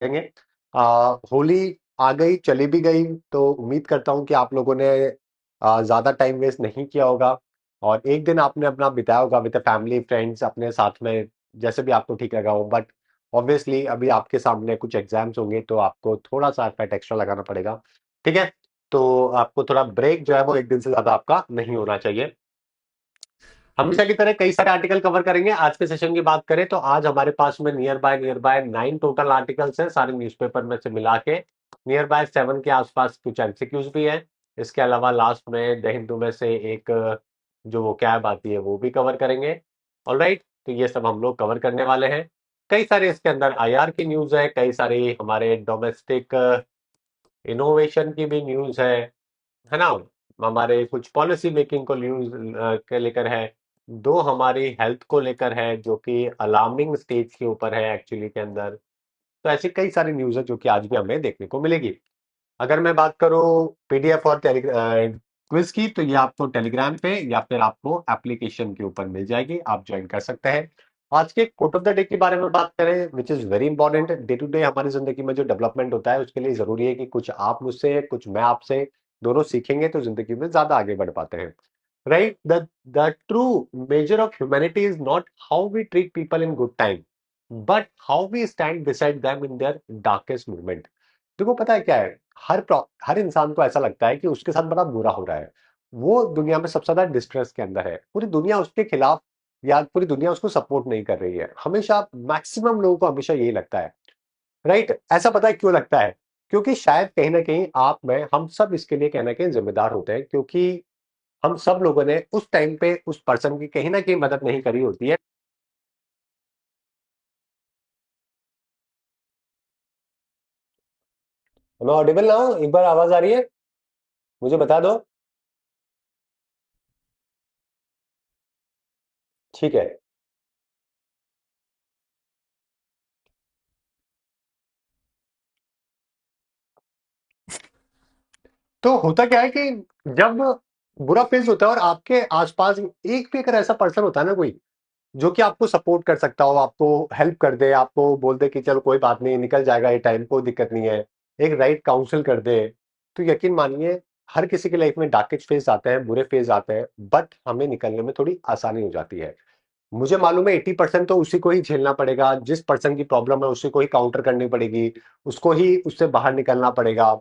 करेंगे। होली आ गई चली भी गई, तो उम्मीद करता हूँ कि आप लोगों ने ज्यादा टाइम वेस्ट नहीं किया होगा और एक दिन आपने अपना बिताया होगा विद फैमिली फ्रेंड्स अपने साथ में, जैसे भी आपको ठीक लगा हो। बट ऑब्वियसली अभी आपके सामने कुछ एग्जाम्स होंगे तो आपको थोड़ा सा एफर्ट एक्स्ट्रा लगाना पड़ेगा। ठीक है, तो आपको थोड़ा ब्रेक जो है वो एक दिन से ज्यादा आपका नहीं होना चाहिए। हमेशा की तरह कई सारे आर्टिकल कवर करेंगे। आज के सेशन की बात करें तो आज हमारे पास में नियर बाय 9 टोटल आर्टिकल्स हैं सारे न्यूज़पेपर में से मिला के। नियर बाय 7 के आसपास कुछ एमसीक्यूज भी है। इसके अलावा लास्ट में द हिंदू में से एक जो वो कैब आती है वो भी कवर करेंगे। ऑलराइट, तो ये सब हम लोग कवर करने वाले हैं। कई सारे इसके अंदर आईआर की न्यूज है, कई सारी हमारे डोमेस्टिक इनोवेशन की भी न्यूज है ना। हमारे कुछ पॉलिसी मेकिंग को न्यूज के लेकर है। दो हमारी हेल्थ को लेकर है जो कि अलार्मिंग स्टेज के ऊपर है एक्चुअली के अंदर। तो ऐसी कई सारी न्यूज है जो कि आज भी हमें देखने को मिलेगी। अगर मैं बात करूं पीडीएफ और क्विज की, तो ये आपको टेलीग्राम पे या फिर आपको एप्लीकेशन के ऊपर मिल जाएगी, आप ज्वाइन कर सकते हैं। आज के कोट ऑफ द डे के बारे में बात करें, which is very important. Day to day हमारी जिंदगी में जो डेवलपमेंट होता है उसके लिए जरूरी है कि कुछ आप मुझसे कुछ मैं आपसे दोनों सीखेंगे तो जिंदगी में ज्यादा आगे बढ़ पाते हैं। Right, the true measure of humanity is not how we treat people in good time, but how we stand beside them in their darkest moment. देखो पता है क्या है, हर इंसान को ऐसा लगता है कि उसके साथ बड़ा बुरा हो रहा है। वो दुनिया में सबसे ज्यादा डिस्ट्रेस के अंदर है, पूरी दुनिया उसके खिलाफ या पूरी दुनिया उसको सपोर्ट नहीं कर रही है। हमेशा मैक्सिमम लोगों को हमेशा यही लगता है। राइट, ऐसा पता है क्यों लगता है? क्योंकि शायद कहीं ना कहीं आप में हम सब इसके लिए कहीं ना कहीं जिम्मेदार होते हैं, क्योंकि हम सब लोगों ने उस टाइम पे उस पर्सन की कहीं ना कहीं मदद नहीं करी होती है। मैं ऑडिबल ना हूं? एक बार आवाज आ रही है? मुझे बता दो। ठीक है। तो होता क्या है कि जब बुरा फेज होता है और आपके आसपास एक भी अगर ऐसा पर्सन होता है ना कोई, जो कि आपको सपोर्ट कर सकता हो, आपको हेल्प कर दे, आपको बोल दे कि चलो कोई बात नहीं निकल जाएगा ये टाइम, कोई दिक्कत नहीं है, एक राइट काउंसिल कर दे, तो यकीन मानिए हर किसी की लाइफ में डार्केस्ट फेज आते हैं, बुरे फेज आते हैं, बट हमें निकलने में थोड़ी आसानी हो जाती है। मुझे मालूम है 80% तो उसी को ही झेलना पड़ेगा, जिस पर्सन की प्रॉब्लम है उसी को ही काउंटर करनी पड़ेगी, उसको ही उससे बाहर निकलना पड़ेगा।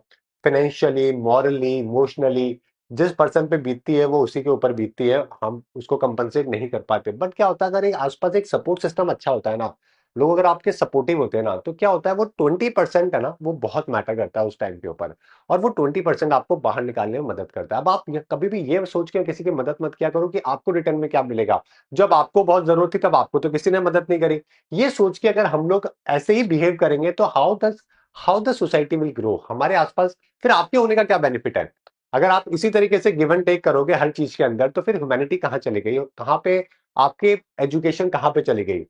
फाइनेंशियली, मॉरली, इमोशनली जिस पर्सन पे बीतती है वो उसी के ऊपर बीतती है, हम उसको कंपनसेट नहीं कर पाते। बट क्या होता है अगर एक आसपास एक सपोर्ट सिस्टम अच्छा होता है ना, लोग अगर आपके सपोर्टिव होते हैं ना, तो क्या होता है वो 20% है ना, वो बहुत मैटर करता है उस टाइम के ऊपर। और वो 20% आपको बाहर निकालने में मदद करता है। अब आप कभी भी ये सोच के किसी की मदद मत किया करो कि आपको रिटर्न में क्या मिलेगा। जब आपको बहुत जरूरत थी तब आपको तो किसी ने मदद नहीं करी। ये सोच के अगर हम लोग ऐसे ही बिहेव करेंगे तो how the society will grow हमारे आसपास, फिर आपके होने का क्या बेनिफिट है? अगर आप इसी तरीके से गिव एंड टेक करोगे हर चीज के अंदर, तो फिर ह्यूमैनिटी कहाँ चली गई, कहाँ पे आपके एजुकेशन कहाँ पे चली गई?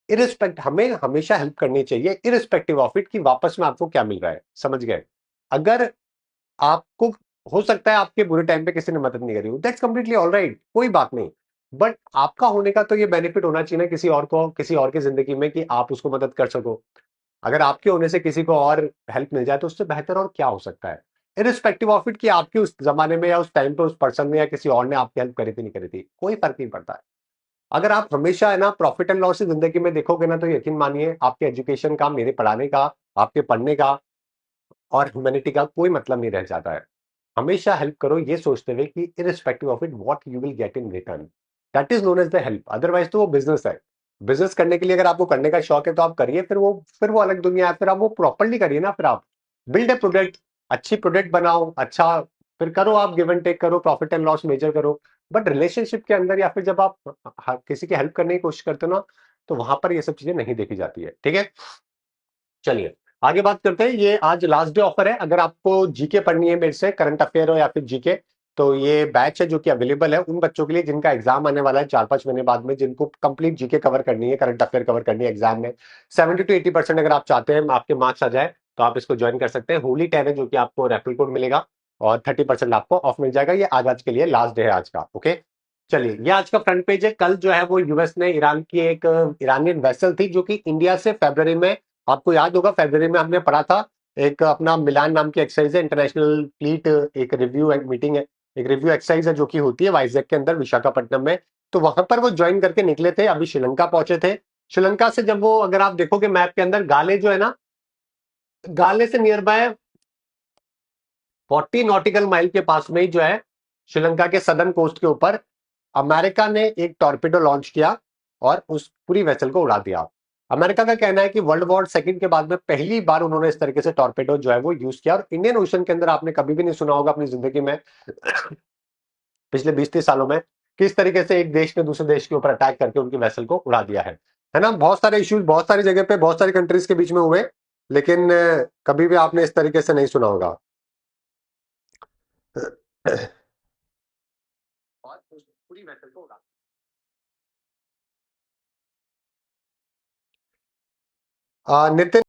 इरिस्पेक्ट हमें हमेशा हेल्प करनी चाहिए, इरिस्पेक्टिव ऑफ इट कि वापस में आपको क्या मिल रहा है। समझ गए? अगर आपको हो सकता है आपके बुरे टाइम पे किसी ने मदद नहीं करी हो, दैट्स कंप्लीटली ऑल राइट, कोई बात नहीं। बट आपका होने का तो ये बेनिफिट होना चाहिए ना किसी और को, किसी और की जिंदगी में, कि आप उसको मदद कर सको। अगर आपके होने से किसी को और हेल्प मिल जाए तो उससे बेहतर और क्या हो सकता है? इरिस्पेक्टिव ऑफ इट कि आपकी उस जमाने में या उस टाइम पे उस पर्सन ने या किसी और ने आपकी हेल्प करी थी नहीं करी थी, कोई फर्क नहीं पड़ता है। अगर आप हमेशा है ना प्रॉफिट एंड लॉस से जिंदगी में देखोगे ना, तो यकीन मानिए आपके एजुकेशन का, मेरे पढ़ाने का, आपके पढ़ने का और ह्यूमैनिटी का कोई मतलब नहीं रह जाता है। हमेशा हेल्प करो ये सोचते हुए कि irrespective of it what you will get in return, that is known as the help. Otherwise तो वो बिजनेस है। बिजनेस करने के लिए अगर आपको करने का शौक है तो आप करिए, फिर वो अलग दुनिया है। फिर आप वो प्रॉपरली करिए ना, फिर आप बिल्ड ए प्रोडक्ट, अच्छी प्रोडक्ट बनाओ, अच्छा फिर करो, आप गिव एंड टेक करो, प्रॉफिट एंड लॉस मेजर करो। बट रिलेशनशिप के अंदर या फिर जब आप किसी की हेल्प करने की कोशिश करते हो ना, तो वहां पर ये सब चीजें नहीं देखी जाती है। ठीक है, चलिए आगे बात करते हैं। ये आज लास्ट डे ऑफर है, अगर आपको जीके पढ़नी है मेरे से, करंट अफेयर हो या फिर जीके, तो ये बैच है जो कि अवेलेबल है उन बच्चों के लिए जिनका एग्जाम आने वाला है 4-5 महीने बाद में, जिनको कंप्लीट जीके कवर करनी है, करंट अफेयर कवर करनी है एग्जाम में। 70 to 80% अगर आप चाहते हैं आपके मार्क्स आ जाए तो आप इसको ज्वाइन कर सकते हैं। होली 10 है जो कि आपको रेफरल कोड मिलेगा और 30% आपको ऑफ मिल जाएगा। ये आज आज के लिए लास्ट डे है आज का। ओके, चलिए ये आज का फ्रंट पेज है। कल जो है वो यूएस ने ईरान की एक ईरानियन वेसल थी जो कि इंडिया से फरवरी में आपको याद होगा फरवरी में हमने पढ़ा था, एक अपना मिलान नाम की एक्सरसाइज है, इंटरनेशनल फ्लीट एक रिव्यू मीटिंग है, एक रिव्यू एक्सरसाइज है जो कि होती है वाइजैक के अंदर विशाखापट्टनम में। तो वहां पर वो ज्वाइन करके निकले थे, अभी श्रीलंका पहुंचे थे। श्रीलंका से जब वो, अगर आप देखोगे मैप के अंदर, गाले जो है ना, गाले से नियर बाय 40 नॉटिकल माइल के पास में ही जो है, श्रीलंका के सदर्न कोस्ट के ऊपर अमेरिका ने एक टॉर्पेडो लॉन्च किया और उस पूरी वेसल को उड़ा दिया। अमेरिका का कहना है कि वर्ल्ड वॉर सेकंड के बाद में पहली बार उन्होंने इस तरीके से टॉर्पेडो जो है वो यूज किया, और इंडियन ओशन के अंदर आपने कभी भी नहीं सुना होगा अपनी जिंदगी में पिछले 20-30 सालों में किस तरीके से एक देश ने दूसरे देश के ऊपर अटैक करके उनकी वेसल को उड़ा दिया है ना। बहुत सारे इश्यूज बहुत सारी जगह पे बहुत सारी कंट्रीज के बीच में हुए, लेकिन कभी भी आपने इस तरीके से नहीं सुना होगा। और पूरी वेसल को उड़ा नितिन